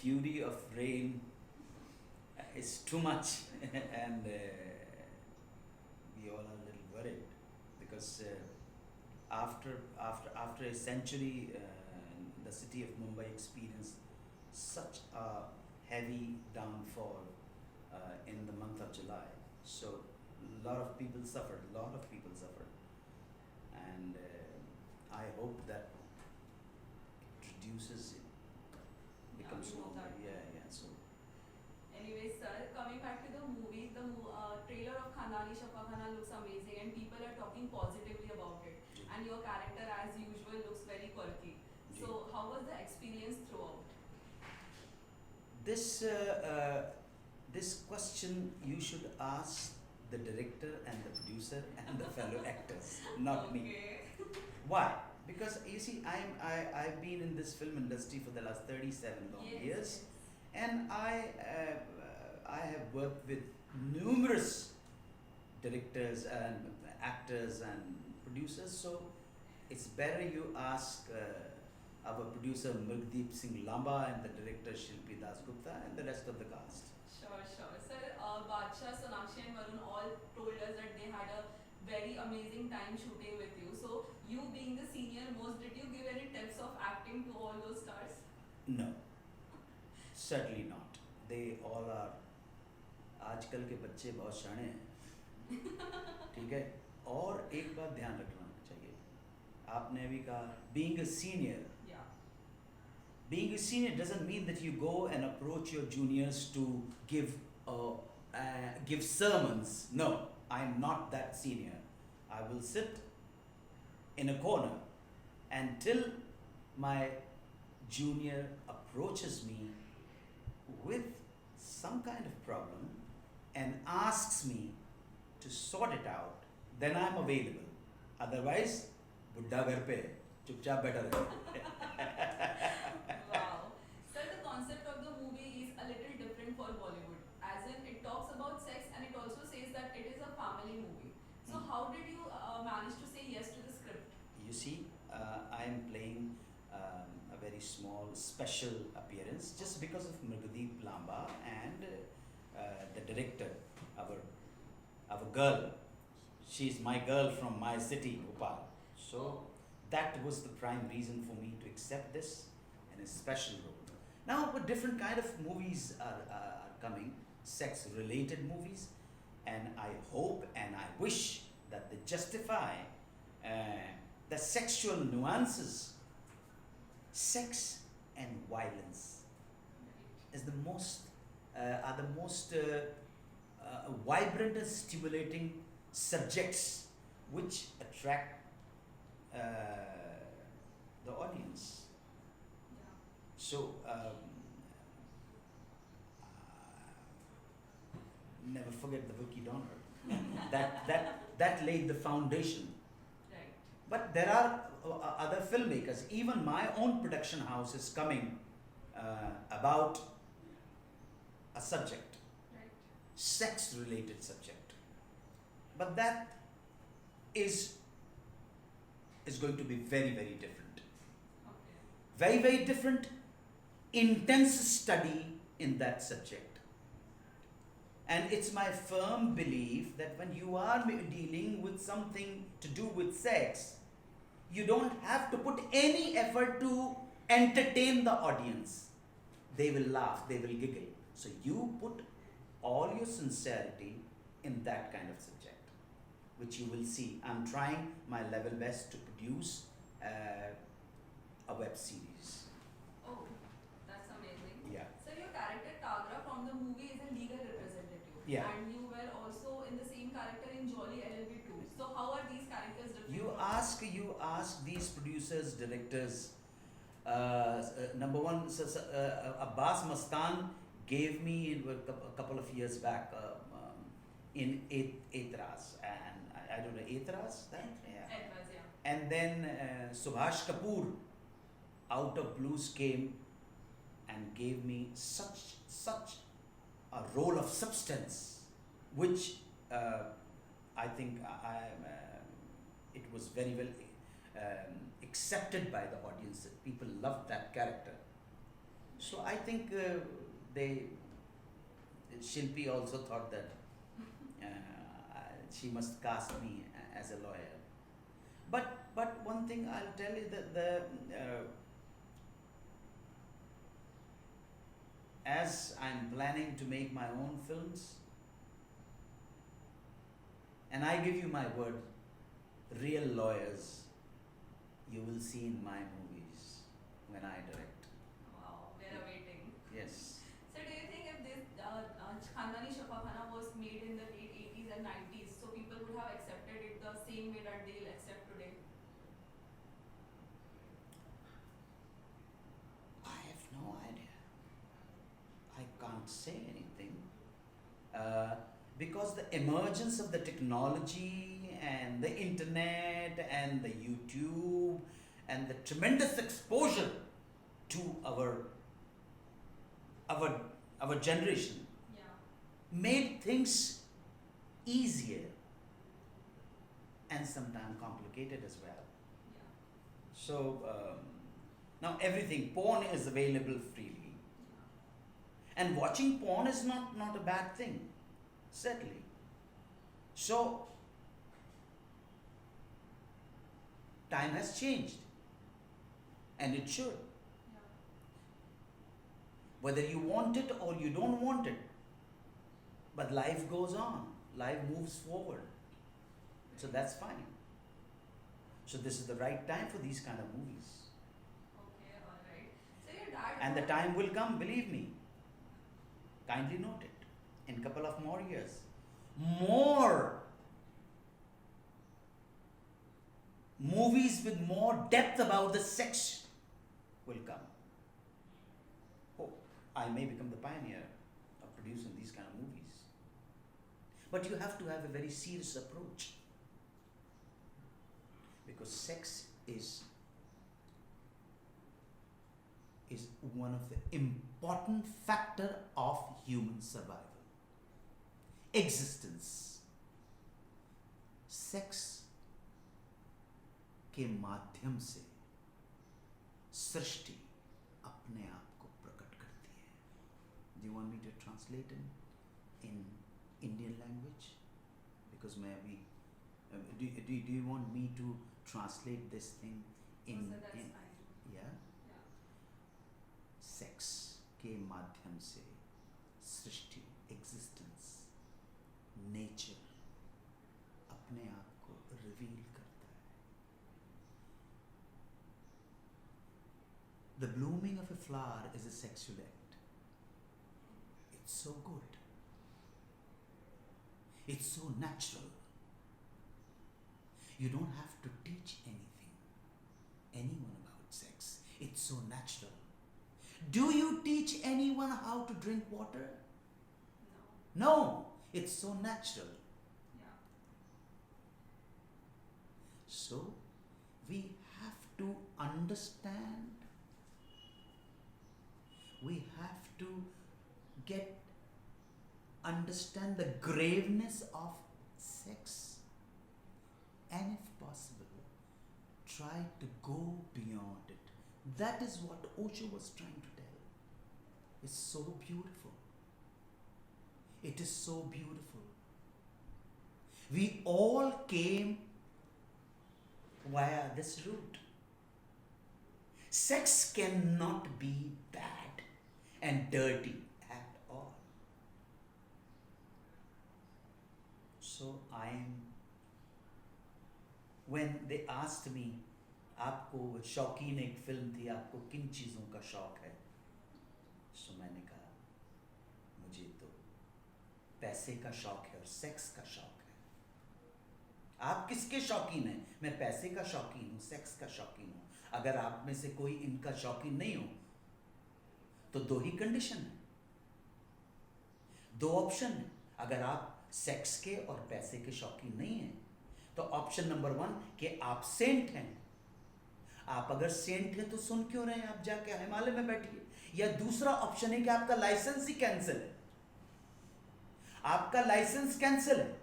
fury of rain is too much, and we all are a little worried because after a century, the city of Mumbai experienced such a heavy downfall in the month of July. So a lot of people suffered. A lot of people suffered, and I hope that it reduces. It becomes you hope normal. that. Yeah. So Anyway, sir, coming back to the movie, the trailer of Khandaani Shafakhana looks amazing and people are talking positively about it. And your character, as usual, looks very quirky. So, how was the experience throughout? this this question you should ask the director and the producer and the fellow actors, not me. Okay. Why? Because you see, I've been in this film industry for the last 37 long Yes, years, yes. and I have worked with numerous directors and actors and producers. So it's better you ask our producer Mrgdeep Singh Lamba and the director Shilpi Dasgupta and the rest of the cast. Sure, sure. Sir, Badshah, Sonakshi and Varun all told us that they had a very amazing time shooting with you. So, you being the senior most, did you give any tips of acting to all those stars? No, certainly not. They all are. आजकल के बच्चे बहुत शाणे हैं, ठीक है. और एक बात ध्यान रखना चाहिए, आपने अभी कहा being a senior. Yeah. Being a senior doesn't mean that you go and approach your juniors to give sermons. No, I'm not that senior. I will sit in a corner until my junior approaches me with some kind of problem and asks me to sort it out. Then I'm available. Otherwise, बुड्ढा घर पे है, चुपचाप बैठा रहे. Wow. Sir, the concept of the movie is a little different for Bollywood. As in, it talks about sex and it also says that it is a family movie. So, how did you manage to say yes to the script? You see, I am playing a very small special appearance just because of Mrgdeep Lamba and the director, our girl. She's my girl from my city, Bhopal. So that was the prime reason for me to accept this in a special role. Now, but different kind of movies are coming, sex-related movies, and I hope and I wish that they justify the sexual nuances. Sex and violence is the most vibrant and stimulating subjects which attract the audience. Yeah. So never forget the Vicky Donner. that laid the foundation. Right. But there are other filmmakers. Even my own production house is coming about a subject, Right. sex-related subject. But that is going to be very, very different. Okay. Very, very different, intense study in that subject. And it's my firm belief that when you are dealing with something to do with sex, you don't have to put any effort to entertain the audience. They will laugh, they will giggle. So you put all your sincerity in that kind of subject, which you will see. I'm trying my level best to produce a web series. Oh, that's amazing. Yeah. So your character Tagra from the movie is a legal representative. Yeah. And you were also in the same character in Jolly LLB 2. So how are these characters different? You ask these producers, directors. Number one, Abbas Mastan gave me a couple of years back in Etras, and I don't know, Etras, that? Yeah. Edwards, yeah. And then Subhash Kapoor out of blues came and gave me such a role of substance, which I think it was very well accepted by the audience. People loved that character. So I think Shilpi also thought that she must cast me as a lawyer. But one thing I'll tell you, that as I'm planning to make my own films, and I give you my word, real lawyers you will see in my movies when I direct. Wow, we're awaiting. Yes. So do you think if this Khandaani Shafakhana was made in the late 80s and 90s, so people would have accepted it the same way that they'll accept today? I have no idea. I can't say anything. Because the emergence of the technology and the internet and the YouTube and the tremendous exposure to our generation Yeah. made things easier and sometimes complicated as well. Yeah. So now everything, porn is available freely, and watching porn is not a bad thing, certainly. So time has changed, and it should. Yeah. Whether you want it or you don't want it, but life goes on, life moves forward, so that's fine. So this is the right time for these kind of movies, Okay, alright. So your dad. and the time will come, believe me. Kindly note it. In couple of more years, more movies with more depth about the sex will come. Oh, I may become the pioneer of producing these kind of movies. But you have to have a very serious approach, because sex is one of the important factor of human survival, existence. Sex के माध्यम से सृष्टि अपने आप को प्रकट करती है. Do you want me to translate in Indian language? Because मैं अभी do you want me to translate this thing in So that's in fine. yeah? Yeah. Sex के माध्यम से सृष्टि, एग्जिस्टेंस, नेचर अपने आप को रिवील करता है. The blooming of a flower is a sexual act. It's so good. It's so natural. You don't have to teach anyone about sex. It's so natural. Do you teach anyone how to drink water? No. No, it's so natural. Yeah. So we have to understand, we have to understand the graveness of sex, and if possible, try to go beyond it. That is what Osho was trying to tell. It's so beautiful. It is so beautiful. We all came via this route. Sex cannot be bad and dirty at all. So when they asked me, आपको शौकीन एक film थी, आपको किन चीज़ों का शौक है, तो मैंने कहा मुझे तो पैसे का शौक है और सेक्स का शौक है. आप किसके शौकीन हैं? मैं पैसे का शौकीन हूँ, सेक्स का शौकीन हूँ. अगर आप में से कोई इनका शौकीन नहीं हो तो दो ही कंडीशन है, दो ऑप्शन है. अगर आप सेक्स के और पैसे के शौकीन नहीं हैं तो ऑप्शन नंबर 1 कि आप सेंट हैं. आप अगर सेंट हैं तो सुन क्यों रहे हैं, आप जाके हिमालय में बैठिए. या दूसरा ऑप्शन है कि आपका लाइसेंस ही कैंसिल है, आपका लाइसेंस कैंसिल है.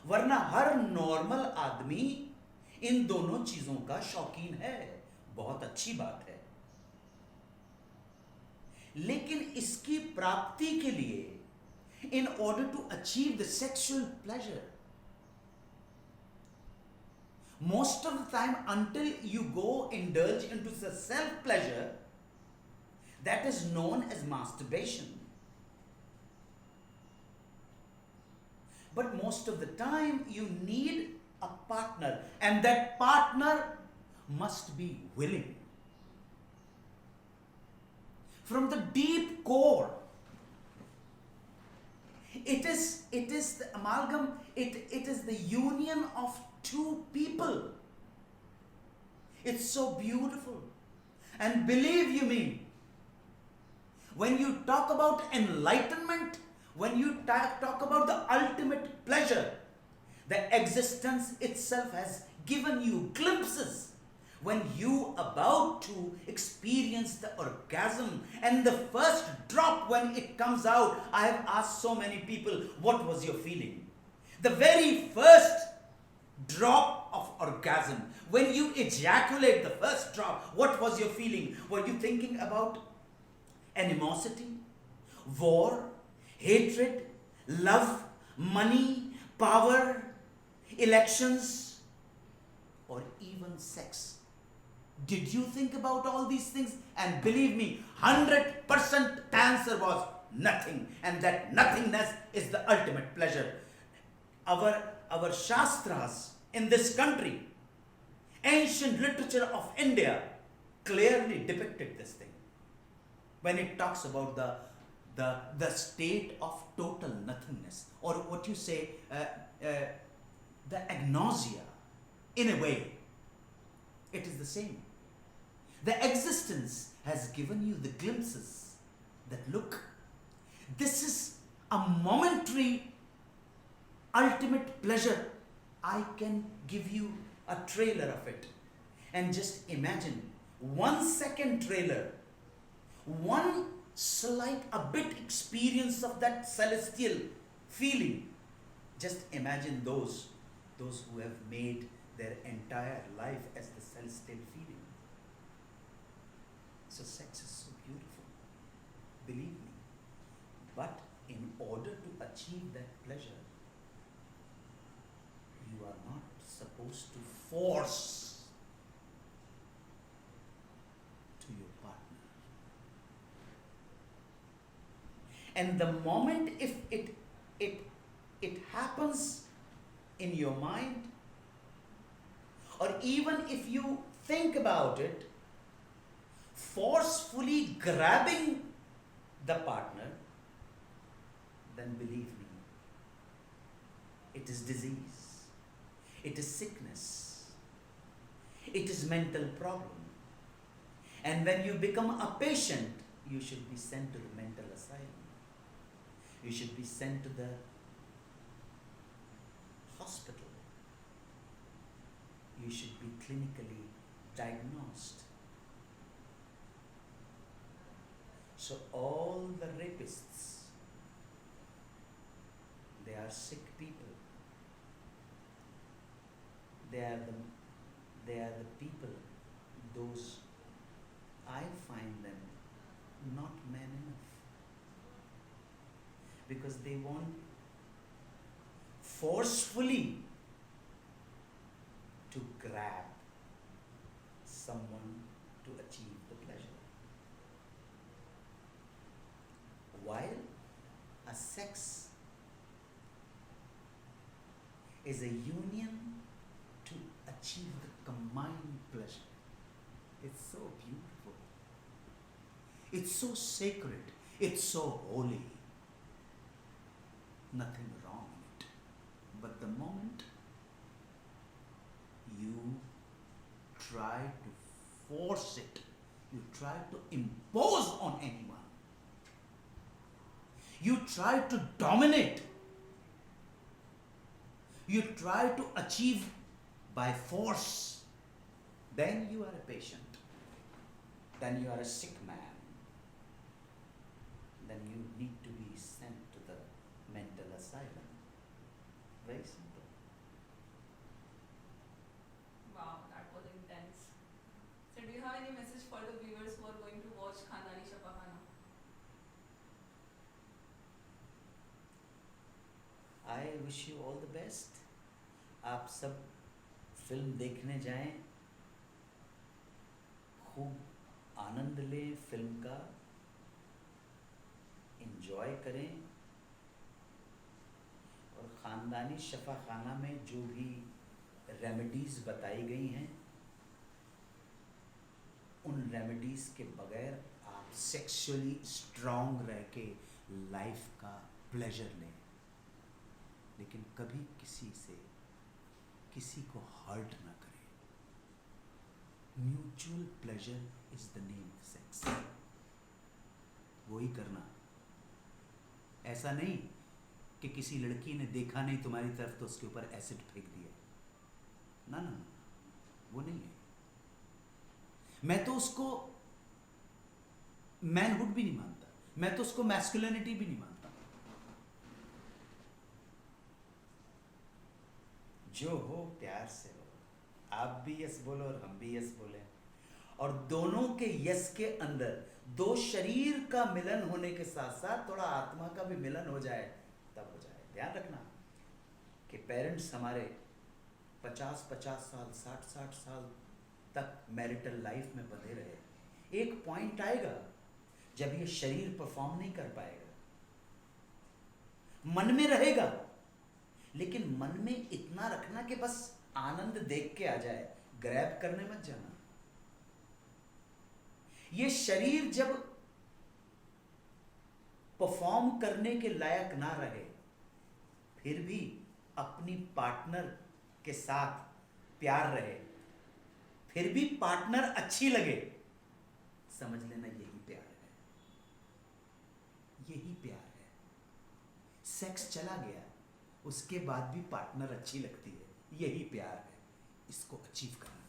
वरना हर नॉर्मल आदमी इन दोनों चीजों का शौकीन है. बहुत अच्छी बात है. लेकिन इसकी प्राप्ति के लिए, in order to achieve the sexual pleasure, most of the time, until you go indulge into the self pleasure, that is known as masturbation. But most of the time, you need a partner, and that partner must be willing. From the deep core, it is the amalgam, it is the union of two people. It's so beautiful. And believe you me, when you talk about enlightenment, when you talk about the ultimate pleasure, the existence itself has given you glimpses. When you about to experience the orgasm and the first drop when it comes out, I have asked so many people, what was your feeling? The very first drop of orgasm, when you ejaculate the first drop, what was your feeling? Were you thinking about animosity, war, hatred, love, money, power, elections, or even sex? Did you think about all these things? And believe me, 100% answer was nothing. And that nothingness is the ultimate pleasure. Our Shastras in this country, ancient literature of India, clearly depicted this thing. When it talks about the state of total nothingness, or what you say, the agnosia, in a way, it is the same. The existence has given you the glimpses that look, this is a momentary ultimate pleasure. I can give you a trailer of it. And just imagine 1 second trailer, one slight, a bit experience of that celestial feeling. Just imagine those who have made their entire life as the celestial feeling. So sex is so beautiful, believe me. But in order to achieve that pleasure, you are not supposed to force to your partner. And the moment if it happens in your mind, or even if you think about it, forcefully grabbing the partner, then believe me, it is disease, it is sickness, it is mental problem. And when you become a patient, you should be sent to the mental asylum. You should be sent to the hospital. You should be clinically diagnosed. So all the rapists, they are sick people. They are the people, those I find them not man enough. Because they want forcefully to grab someone to achieve the pleasure. While a sex is a union to achieve the combined pleasure. It's so beautiful. It's so sacred. It's so holy. Nothing wrong in it. But the moment you try to force it, you try to impose on anyone, you try to dominate, you try to achieve by force, then you are a patient, then you are a sick man, then you need to be sent to the mental asylum. Very simple. Wow, that was intense. So do you have any message for the viewers who are going to watch Khandaani Shafakhana? Wish you all the best. आप सब film देखने जाएं, खूब आनंद लें film का, enjoy करें, और ख़ानदानी शफाखाना में जो भी रेमेडीज़ बताई गई हैं, उन रेमेडीज़ के बगैर आप सेक्सुअली स्ट्रांग रह के लाइफ का प्लेजर लें, लेकिन कभी किसी को हर्ट ना करें। Mutual pleasure is the name of sex. वही करना, ऐसा नहीं कि किसी लड़की ने देखा नहीं तुम्हारी तरफ तो उसके ऊपर एसिड फेंक दिया। ना ना ना, वो नहीं है। मैं तो उसको मैनहुड भी नहीं मानता, मैं तो उसको मैस्कुलिनिटी भी नहीं मानता। जो हो प्यार से हो, आप भी यस बोलो और हम भी यस बोले, और दोनों के यस के अंदर दो शरीर का मिलन होने के साथ साथ थोड़ा आत्मा का भी मिलन हो जाए, तब हो जाए। ध्यान रखना कि पेरेंट्स हमारे 50-50 साल 60-60 साल तक मैरिटल लाइफ में बंधे रहे। एक पॉइंट आएगा जब ये शरीर परफॉर्म नहीं कर पाएगा। मन में रहेगा, लेकिन मन में इतना रखना कि बस आनंद देख के आ जाए, ग्रैब करने मत जाना। ये शरीर जब परफॉर्म करने के लायक ना रहे, फिर भी अपनी पार्टनर के साथ प्यार रहे, फिर भी पार्टनर अच्छी लगे, समझ लेना यही प्यार है। यही प्यार है। सेक्स चला गया, उसके बाद भी पार्टनर अच्छी लगती है, यही प्यार है। इसको अचीव करना।